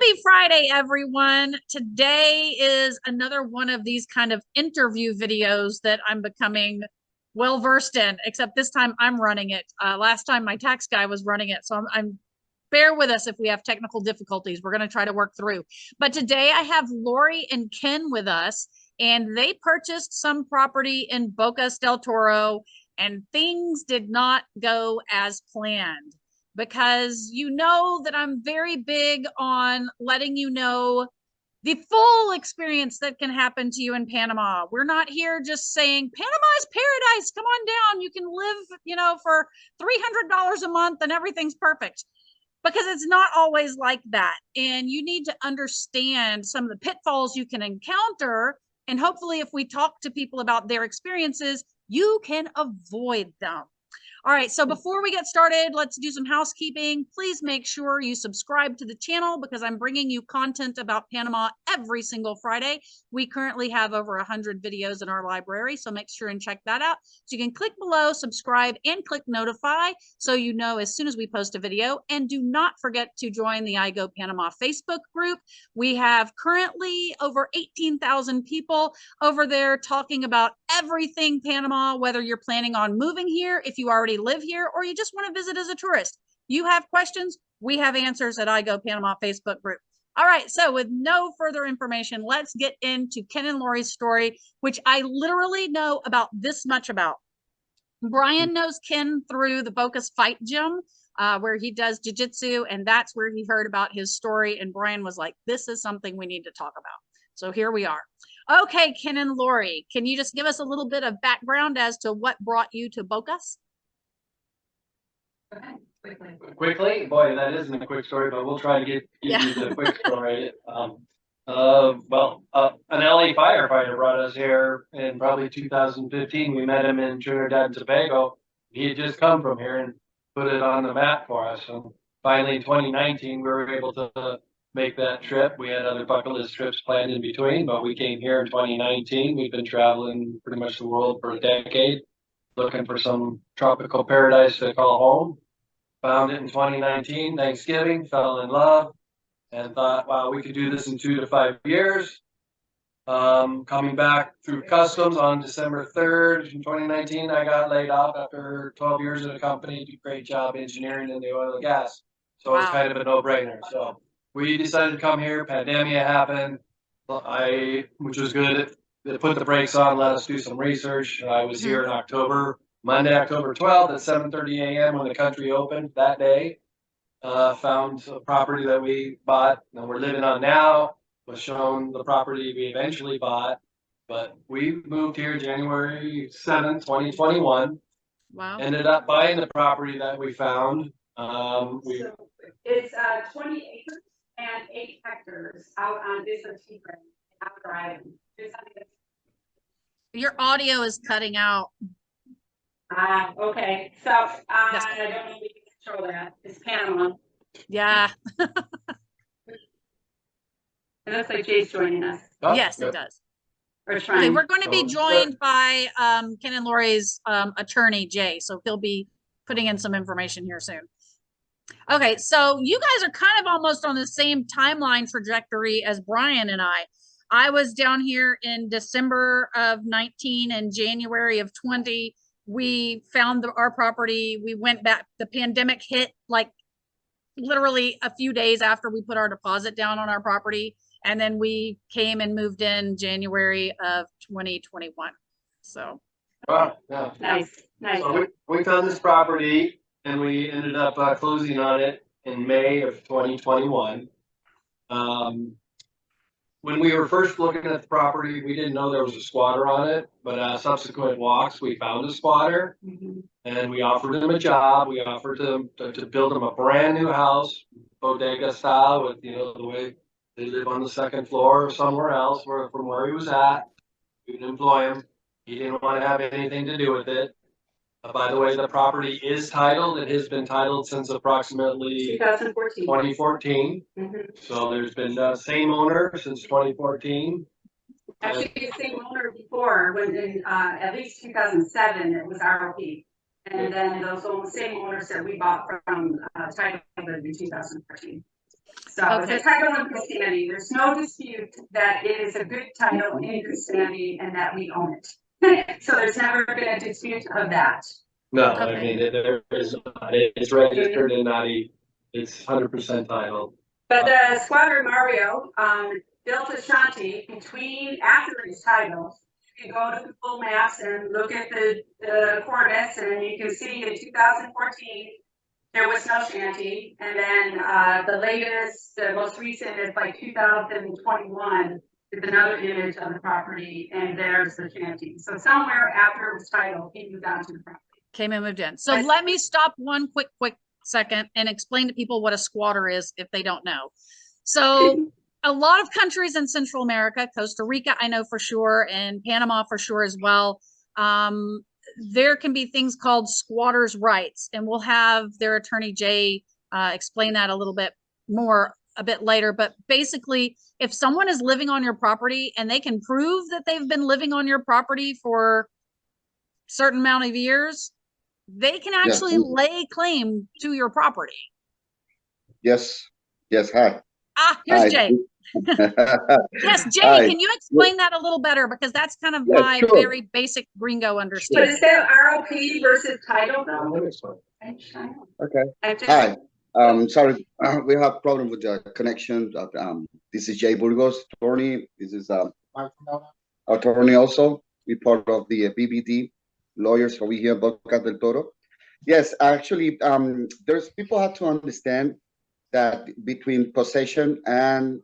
Happy Friday, everyone. Today is another one of these kind of interview videos that I'm becoming well versed in, except this time I'm running it. Last time my tax guy was running it. So I'm bear with us if we have technical difficulties. We're going to try to work through. But today I have Laurie and Ken with us, and they purchased some property in Bocas del Toro, and things did not go as planned, because you know that I'm very big on letting you know the full experience that can happen to you in Panama. We're not here just saying Panama's paradise. Come on down. You can live, for $300 a month and everything's perfect, because it's not always like that. And you need to understand some of the pitfalls you can encounter. And hopefully, if we talk to people about their experiences, you can avoid them. All right, so before we get started, let's do some housekeeping. Please make sure you subscribe to the channel, because I'm bringing you content about Panama every single Friday. We currently have over 100 videos in our library, so make sure and check that out. So you can click below, subscribe, and click notify so you know as soon as we post a video. And do not forget to join the I Go Panama Facebook group. We have currently over 18,000 people over there talking about everything Panama, whether you're planning on moving here, if you already live here, or you just want to visit as a tourist. You have questions, we have answers at I Go Panama Facebook group. All right, so with no further information, let's get into Ken and Laurie's story, which I literally know about this much about. Brian knows Ken through the Bocas Fight Gym, where he does jiu-jitsu, and that's where he heard about his story, and Brian was like, this is something we need to talk about. So here we are. Okay, Ken and Laurie, can you just give us a little bit of background as to what brought you to Bocas? Okay, quickly, boy, that isn't a quick story, but we'll try to give you the quick story. An LA firefighter brought us here in probably 2015. We met him in Trinidad and Tobago. He had just come from here and put it on the map for us. And finally, in 2019, we were able to make that trip. We had other bucket list trips planned in between, but we came here in 2019. We've been traveling pretty much the world for a decade, looking for some tropical paradise to call home. Found it in 2019, Thanksgiving, fell in love, and thought, wow, we could do this in 2 to 5 years. Coming back through customs on December 3rd in 2019, I got laid off after 12 years at a company, did a great job engineering in the oil and gas. So It's kind of a no-brainer. So we decided to come here, pandemic happened, which was good. It put the brakes on, let us do some research. I was here in October, Monday, October 12th at 7:30 a.m. when the country opened that day. Found a property that we bought and we're living on now. Was shown the property we eventually bought, but we moved here January 7th, 2021. Wow. Ended up buying the property that we found. So it's 20 acres and 8 hectares out on Bishop Tigre, out driving. Your audio is cutting out. Okay. So I don't know if we can control that. It's Panama. Yeah. It looks like Jay's joining us. Oh, yes, good. It does. We're trying. Okay, we're going to be joined by Ken and Laurie's attorney, Jay. So he'll be putting in some information here soon. Okay, so you guys are kind of almost on the same timeline trajectory as Brian and I. I was down here in December of 19 and January of 20. We found our property. We went back. The pandemic hit like literally a few days after we put our deposit down on our property. And then we came and moved in January of 2021. So. Wow, yeah. Nice. So we found this property and we ended up closing on it in May of 2021. When we were first looking at the property, we didn't know there was a squatter on it, but subsequent walks, we found a squatter. And we offered him a job. We offered him to build him a brand new house, bodega style, with the way they live on the second floor or somewhere else from where he was at. We would employ him. He didn't want to have anything to do with it. By the way, the property is titled. It has been titled since approximately 2014. So there's been the same owner since 2014. Actually, the same owner before, when in at least 2007, it was ROP. And then those same owners that we bought from title in 2014. So it's a title in good standing. There's no dispute that it is a good title in good standing and that we own it. So there's never been a dispute of that. No, I mean, there is, it's registered in NADI, it's 100% title. But the Squadron Mario built a shanty between, after his title. You can go to Google Maps and look at the coordinates, and you can see in 2014, there was no shanty. And then the latest, the most recent is like 2021, is another image of the property, and there's the shanty. So somewhere after it was titled, he moved on to the property. Came and moved in. So let me stop one quick second and explain to people what a squatter is if they don't know. So a lot of countries in Central America, Costa Rica, I know for sure, and Panama for sure as well. There can be things called squatters' rights, and we'll have their attorney Jay explain that a little bit more a bit later. But basically, if someone is living on your property and they can prove that they've been living on your property for a certain amount of years, they can actually lay claim to your property. Yes. Hi. Here's Hi. Jay. Yes, Jay, Hi. can you explain that a little better? Because that's kind of my very basic gringo understanding. But is that ROP versus title though? Okay. Hi. Sorry, we have problem with the connection. This is Jay Burgos, attorney. This is attorney also. We part of the BBD lawyers over here, Bocas del Toro. Yes, actually, there's people have to understand that between possession and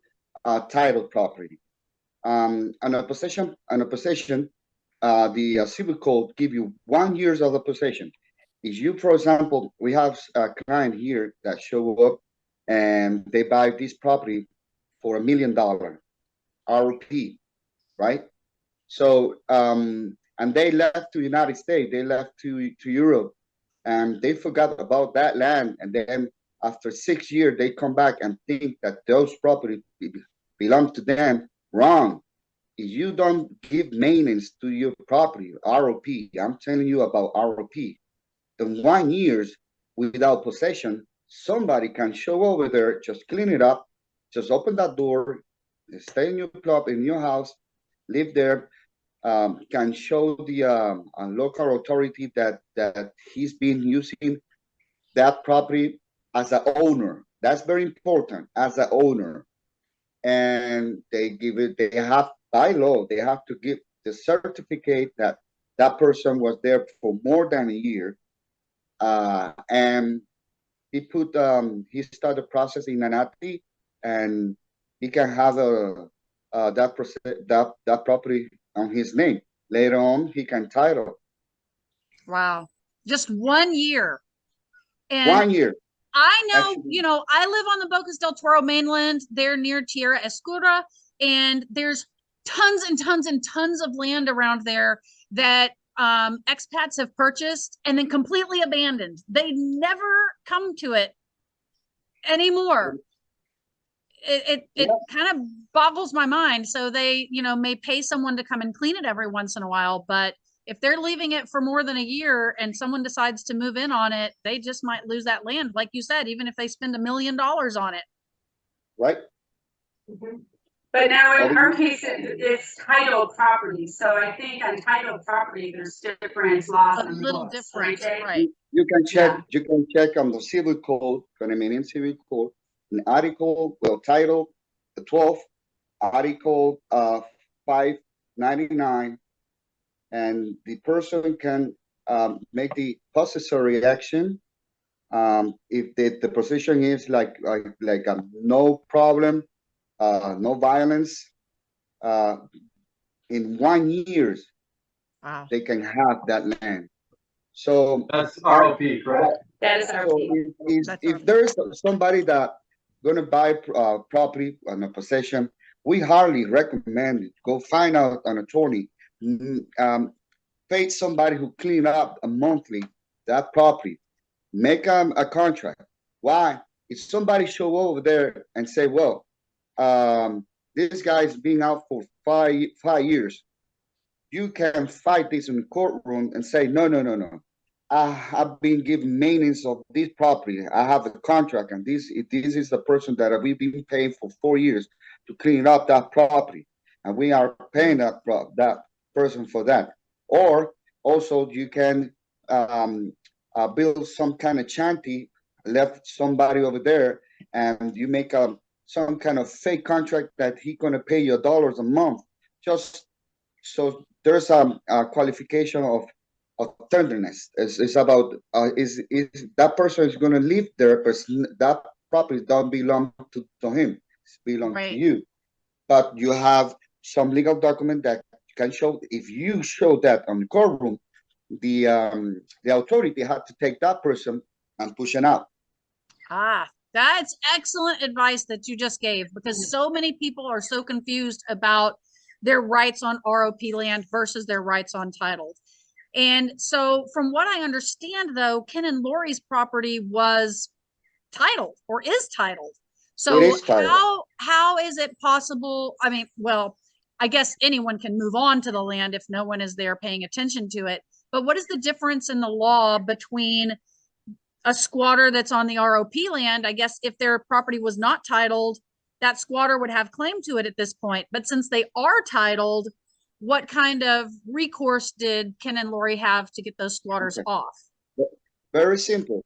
title property. On a possession, the civil code give you 1 year of the possession. If you, for example, we have a client here that show up and they buy this property for $1 million ROP, right? So, and they left to the United States, they left to Europe, and they forgot about that land. And then after 6 years, they come back and think that those properties belong to them. Wrong. If you don't give maintenance to your property, ROP, I'm telling you about ROP, in 1 year without possession, somebody can show over there, just clean it up, just open that door, stay in your club, in your house, live there, can show the local authority that he's been using that property as an owner. That's very important, as an owner. And they have by law, they have to give the certificate that that person was there for more than a year. And he started processing an ATI, and he can have that property on his name. Later on, he can title. Wow. Just 1 year. And 1 year. I know, Actually, I live on the Bocas del Toro mainland. They're near Tierra Escura, and there's tons and tons and tons of land around there that expats have purchased and then completely abandoned. They never come to it anymore. It kind of boggles my mind. So they, may pay someone to come and clean it every once in a while, but if they're leaving it for more than a year and someone decides to move in on it, they just might lose that land. Like you said, even if they spend $1 million on it. right. Mm-hmm. But now in our case, it's titled property. So I think on titled property, there's different laws. A little different, right? You can check. Yeah. You can check on the civil code, Panamanian civil code, an article, title, the 12th article 599, and the person can make the possessory action. If the position is like no problem. No violence. In 1 year, wow, they can have that land. So that's ROP, correct? That is ROP. So if there is somebody that going to buy property on a possession, we hardly recommend it. Go find out an attorney. Pay somebody who clean up a monthly that property. Make a contract. Why? If somebody show over there and say, well, this guy's been out for five years. You can fight this in the courtroom and say, no. I've been given maintenance of this property. I have a contract, and this is the person that we've been paying for 4 years to clean up that property, and we are paying that person for that. Or also you can build some kind of shanty, left somebody over there, and you make some kind of fake contract that he's gonna pay you $1 a month, just so there's a qualification of tenderness. It's about is that person is going to live there, but that property don't belong to him. It belongs to you. But you have some legal document that can show. If you show that on the courtroom, the authority had to take that person and push it out. That's excellent advice that you just gave, because so many people are so confused about their rights on ROP land versus their rights on title. And so from what I understand, though, Ken and Laurie's property was titled, or is titled. So how is it possible? I mean, well, I guess anyone can move on to the land if no one is there paying attention to it. But what is the difference in the law between a squatter that's on the ROP land? I guess if their property was not titled, that squatter would have claim to it at this point. But since they are titled, what kind of recourse did Ken and Laurie have to get those squatters off? Very simple.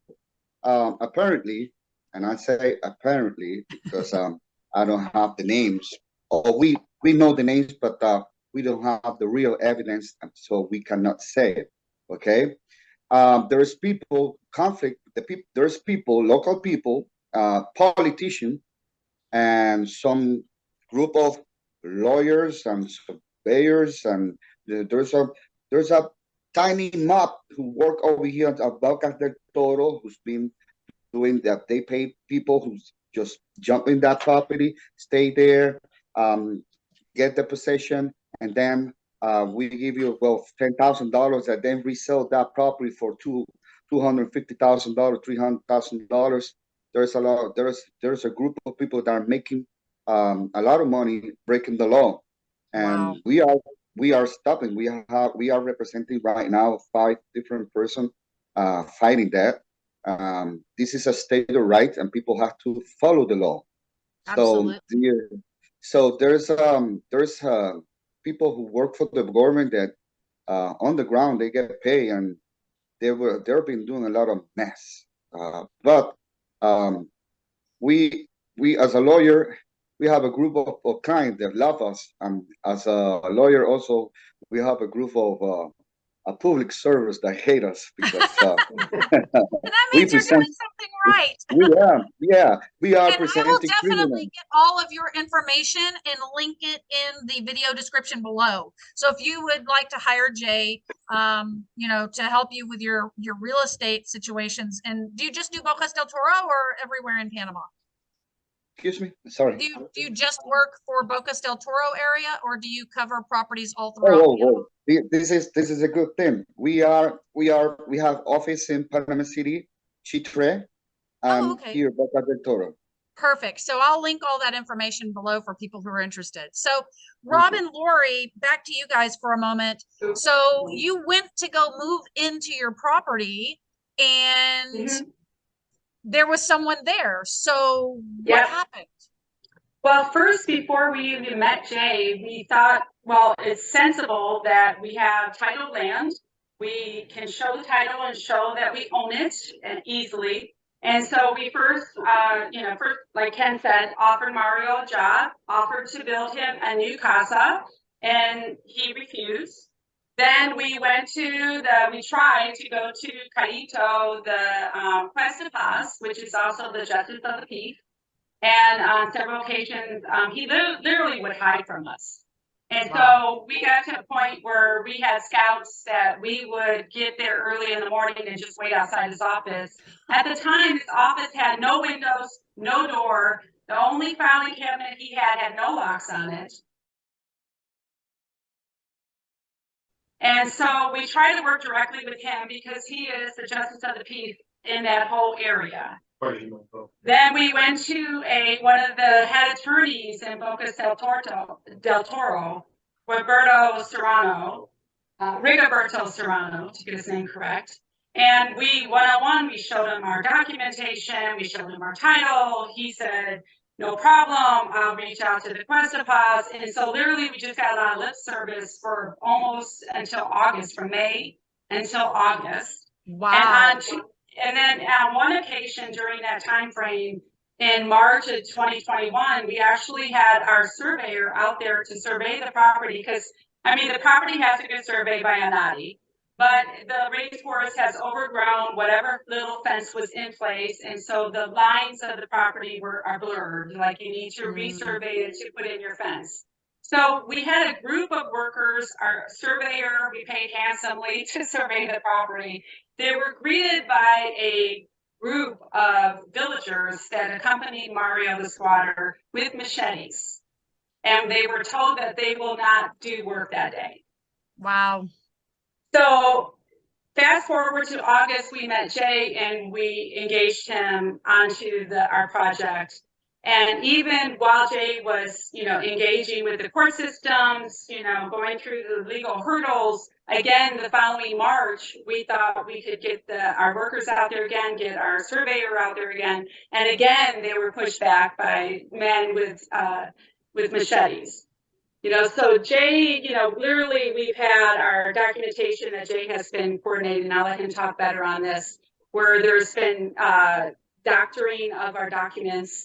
Apparently, and I say apparently because I don't have the names, or we know the names, but we don't have the real evidence, so we cannot say it. Okay. There's people conflict. There's people, local people, politicians, and some group of lawyers and surveyors, and there's a tiny mob who work over here at Bocas del Toro, who's been doing that. They pay people who just jump in that property, stay there, get the possession, and then we give you $10,000, and then resell that property for $250,000, $300,000. There's a lot. There's a group of people that are making a lot of money breaking the law, and we are stopping. We are representing right now 5 different persons fighting that. This is a state of right, and people have to follow the law. Absolutely. So there's people who work for the government that on the ground they get paid, and they've been doing a lot of mess. But we as a lawyer, we have a group of clients that love us, and as a lawyer also we have a group of a public service that hate us because that means you're doing something right. we are and presenting. I will definitely get all of your information and link it in the video description below. So if you would like to hire Jay, to help you with your real estate situations, and do you just do Bocas del Toro or everywhere in Panama? Excuse me, sorry. Do you just work for Bocas del Toro area, or do you cover properties all throughout? This is a good thing. We have office in Panama City, Chitre, and here Bocas del Toro. Perfect. So I'll link all that information below for people who are interested. So Rob and Laurie, back to you guys for a moment. So you went to go move into your property, and there was someone there. So what happened? Well, first, before we even met Jay, we thought, well, it's sensible that we have title land. We can show the title and show that we own it and easily. And so we first, like Ken said, offered Mario a job, offered to build him a new casa, and he refused. Then we tried to go to Caito, the Cuesta de Paz, which is also the Justice of the Peace. And on several occasions, he literally would hide from us. And so we got to a point where we had scouts that we would get there early in the morning and just wait outside his office. At the time, his office had no windows, no door. The only filing cabinet he had no locks on it. And so we tried to work directly with him because he is the Justice of the Peace in that whole area. Then we went to one of the head attorneys in Bocas del Toro, Rigoberto Serrano, to get his name correct. And we, one-on-one, we showed him our documentation, we showed him our title. He said, no problem, I'll reach out to the Questapos. And so literally we just got a lot of lip service for almost until August, from May until August. Wow. And then on one occasion during that time frame, in March of 2021, we actually had our surveyor out there to survey the property, because, I mean, the property has to get surveyed by a NADI, but the rainforest has overgrown whatever little fence was in place, and so the lines of the property are blurred, like you need to resurvey it to put in your fence. So we had a group of workers, our surveyor, we paid handsomely to survey the property. They were greeted by a group of villagers that accompanied Mario the squatter with machetes. And they were told that they will not do work that day. Wow. So fast forward to August, we met Jay and we engaged him onto our project. And even while Jay was, engaging with the court systems, going through the legal hurdles, again, the following March, we thought we could get our workers out there again, get our surveyor out there again. And again, they were pushed back by men with machetes. So Jay, literally we've had our documentation that Jay has been coordinating. I'll let him talk better on this, where there's been doctoring of our documents.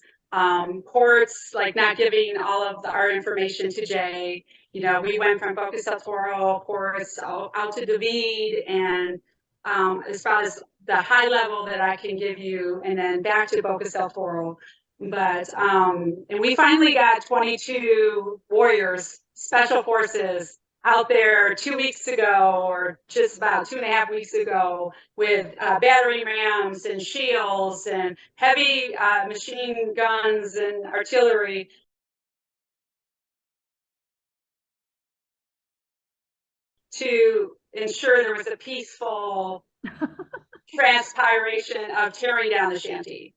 Courts, like, not giving all of our information to Jay. We went from Bocas del Toro courts out to David, and as far as the high level that I can give you, and then back to Bocas del Toro. But and we finally got 22 warriors, special forces, out there 2 weeks ago, or just about 2.5 weeks ago, with battering rams and shields and heavy machine guns and artillery. To ensure there was a peaceful transpiration of tearing down the shanty.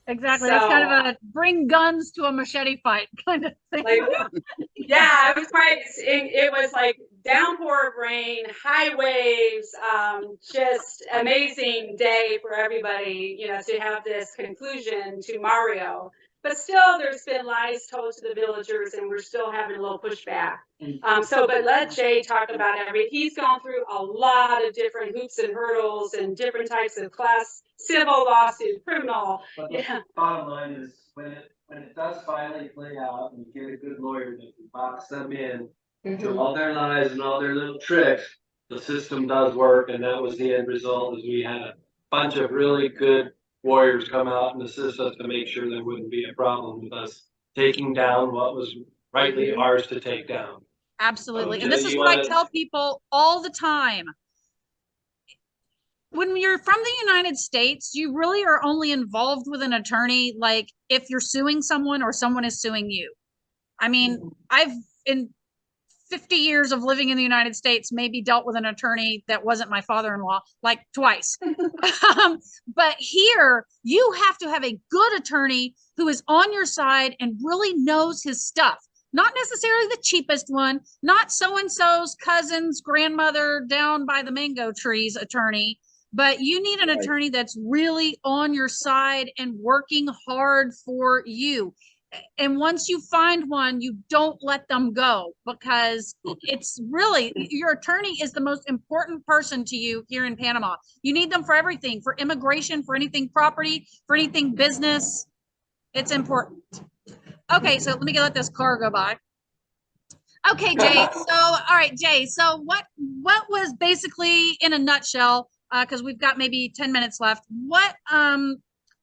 Exactly. That's kind of a bring guns to a machete fight kind of thing. Yeah, it was quite, it was like downpour of rain, high waves, just amazing day for everybody, to have this conclusion to Mario. But still, there's been lies told to the villagers, and we're still having a little pushback. But let Jay talk about everything. He's gone through a lot of different hoops and hurdles and different types of civil lawsuit, criminal. But the bottom line is, when it does finally play out and you get a good lawyer that can box them in to all their lies and all their little tricks, the system does work. And that was the end result, is we had a bunch of really good warriors come out and assist us to make sure there wouldn't be a problem with us taking down what was rightly ours to take down. Absolutely. And this is what I tell people all the time. When you're from the United States, you really are only involved with an attorney, like if you're suing someone or someone is suing you. I mean, I've, in 50 years of living in the United States, maybe dealt with an attorney that wasn't my father-in-law, like twice. But here, you have to have a good attorney who is on your side and really knows his stuff. Not necessarily the cheapest one, not so-and-so's cousin's grandmother down by the mango trees attorney, but you need an attorney that's really on your side and working hard for you. And once you find one, you don't let them go, because it's really, your attorney is the most important person to you here in Panama. You need them for everything, for immigration, for anything property, for anything business. It's important. Okay, so let me let this car go by. Okay, Jay. So, all right, Jay. So what was basically, in a nutshell, because we've got maybe 10 minutes left, what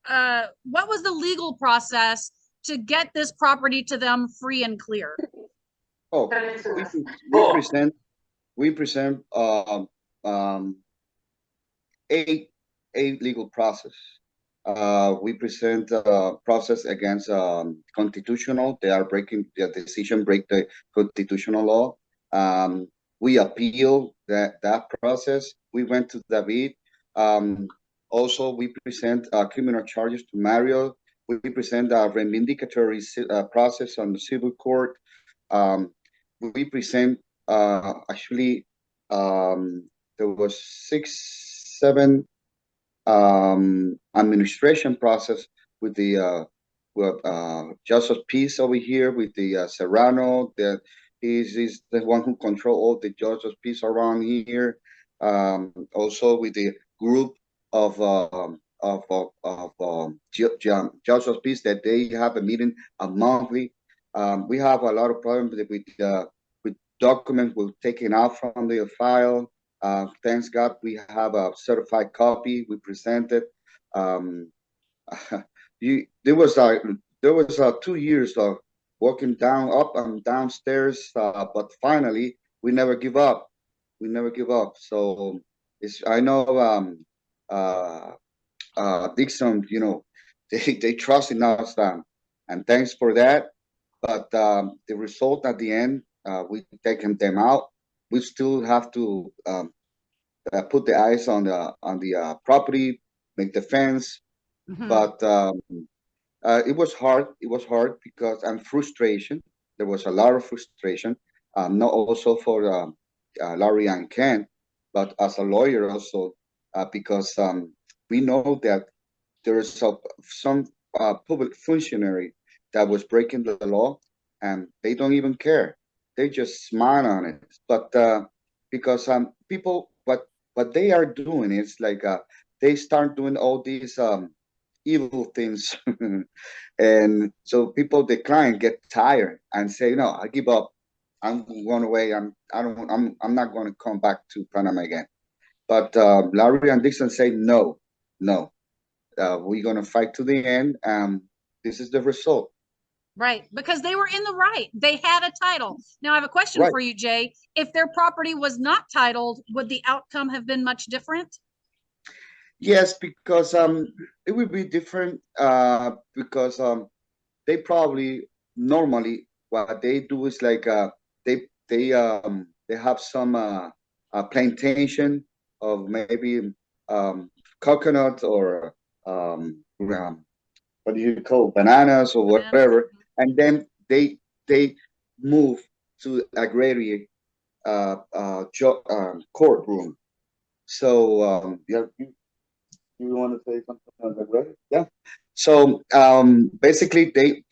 was the legal process to get this property to them free and clear? Oh, we present eight legal process. We present process against constitutional. They are breaking the decision, break the constitutional law. We appeal that process. We went to David. Also, we present criminal charges to Mario. We present a reivindicatory process on the civil court. Um, we present actually there was 6, 7 administration process with the Justice Peace over here with the Serrano. That is the one who control all the Justice Peace around here. Also with the group of Justice Peace that they have a meeting monthly. We have a lot of problems with documents we're taking out from the file. Thanks God, we have a certified copy. We presented. Um, there was 2 years of walking down, up and downstairs, but finally we never give up. We never give up. So I know uh, Dixon, they trust in us, and thanks for that. But the result at the end, we taken them out. We still have to put the eyes on the property, make the fence. Mhm. But it was hard. It was hard because and frustration. There was a lot of frustration. Not also for Laurie and Ken, but as a lawyer also, because we know that there is some public functionary that was breaking the law, and they don't even care. They just smile on it. But because people, what they are doing is like they start doing all these evil things, and so people, the client, get tired and say, "No, I give up. I'm going away. I'm not going to come back to Panama again." But Larry and Dixon say, "No, no. We're going to fight to the end. This is the result." Right, because they were in the right. They had a title. Now I have a question Right. for you, Jay. If their property was not titled, would the outcome have been much different? Yes, because it would be different because they probably normally what they do is like they have some plantation of maybe coconut or what do you call bananas or Bananas. whatever, and then they move to agrarian courtroom. So yeah, you want to say something on that, right? Yeah. So basically, they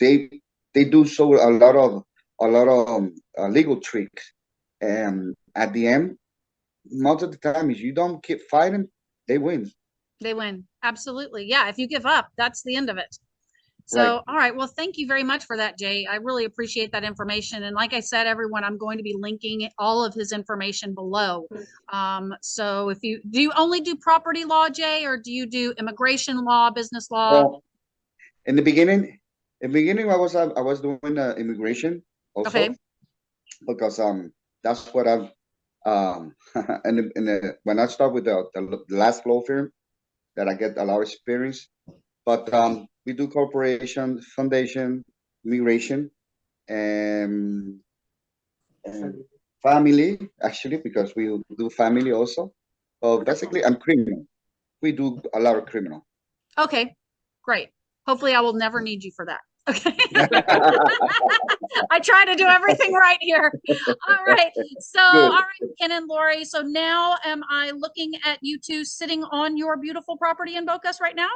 do so a lot of legal tricks, and at the end, most of the time, if you don't keep fighting, they win. They win. Absolutely. Yeah, if you give up, that's the end of it. Right. So, all right. Well, thank you very much for that, Jay. I really appreciate that information. And like I said, everyone, I'm going to be linking all of his information below. So if you only do property law, Jay, or do you do immigration law, business law? Well, in the beginning, I was doing immigration Okay. also because that's what I've and when I start with the last law firm that I get a lot of experience. But we do corporation, foundation, immigration, and, and family, actually, because we do family also. So basically, I'm criminal. We do a lot of criminal. Okay. Great. Hopefully I will never need you for that. Okay. I try to do everything right here. All right. So, all right, Ken and Laurie. So now am I looking at you two sitting on your beautiful property in Bocas right now?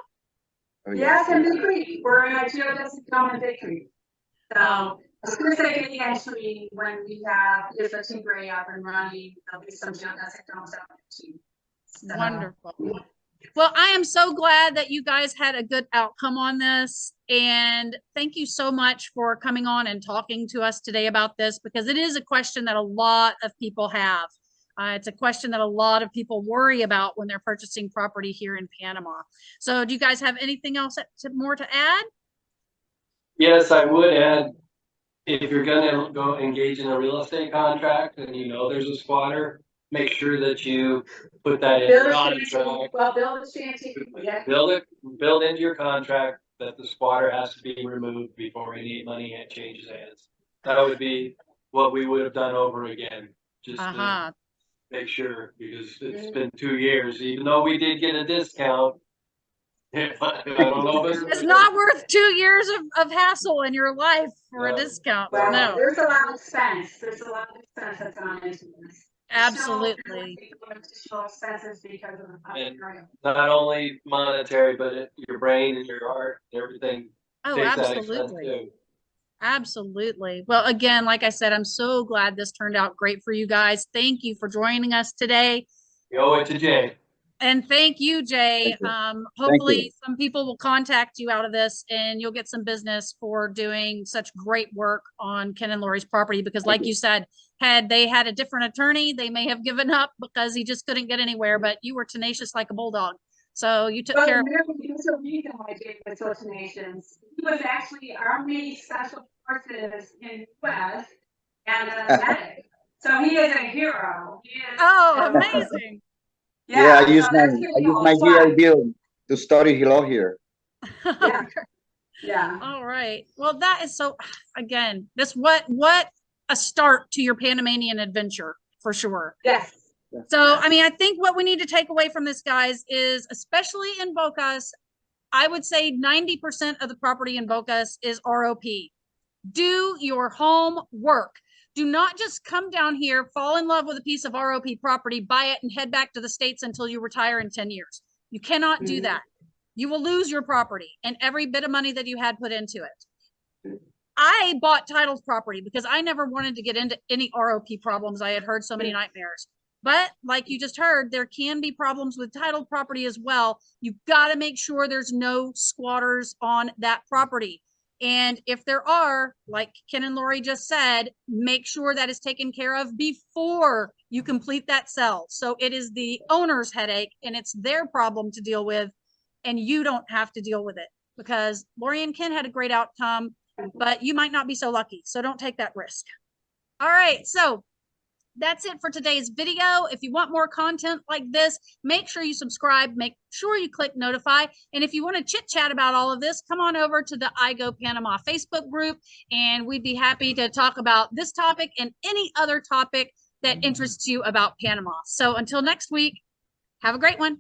Oh, Yes, and Victory, we're in a geodesic dome in Victory. So as soon as I get the entry, when we have if a Gray up and running, there'll be some geodesic domes out there too. So, Wonderful. Well, I am so glad that you guys had a good outcome on this. And thank you so much for coming on and talking to us today about this, because it is a question that a lot of people have. It's a question that a lot of people worry about when they're purchasing property here in Panama. So do you guys have anything else more to add? Yes, I would add, if you're gonna go engage in a real estate contract and you know there's a squatter, make sure that you put that in build the a shanty, contract. well, build a shanty, yeah. Build into your contract that the squatter has to be removed before any money changes hands. That would be what we would have done over again. just Uh-huh. to make sure, because it's been 2 years, even though we did get a discount. I don't know if It's not worth 2 years of hassle in your life for a No. discount. Well, No, there's a lot of expense. There's a lot of expense that's gone into this. absolutely. Additional expenses because of the And popularity. not only monetary, but your brain and your heart, everything Oh, takes that expense absolutely. too. Absolutely. Well, again, like I said, I'm so glad this turned out great for you guys. Thank you for joining us today. We owe it to Jay. And thank you, Jay. Thank you. Hopefully some people will contact you out of this and you'll get some business for doing such great work on Ken and Laurie's property, because like you said, had they had a different attorney, they may have given up because he just couldn't get anywhere, but you were tenacious like a bulldog. So you took care of There's a reason why Jay was so tenacious. He was actually Army Special Forces in US and a medic. So he is a hero. He is, Oh, amazing. Yeah, I use so my that's gonna be all GI fun. Bill to study law here. Yeah. Yeah. All right. Well, that is so, again, this what a start to your Panamanian adventure for sure. Yes. So, I mean, I think what we need to take away from this, guys, is especially in Bocas, I would say 90% of the property in Bocas is ROP. Do your homework. Do not just come down here, fall in love with a piece of ROP property, buy it, and head back to the States until you retire in 10 years. You cannot do that. You will lose your property and every bit of money that you had put into it. I bought titled property because I never wanted to get into any ROP problems. I had heard so many nightmares. But like you just heard, there can be problems with titled property as well. You've got to make sure there's no squatters on that property. And if there are, like Ken and Laurie just said, make sure that is taken care of before you complete that sell. So it is the owner's headache and it's their problem to deal with, and you don't have to deal with it, because Laurie and Ken had a great outcome, but you might not be so lucky. So don't take that risk. All right. So that's it for today's video. If you want more content like this, make sure you subscribe, make sure you click notify. And if you want to chit chat about all of this, come on over to the I Go Panama Facebook group, and we'd be happy to talk about this topic and any other topic that interests you about Panama. So until next week, have a great one.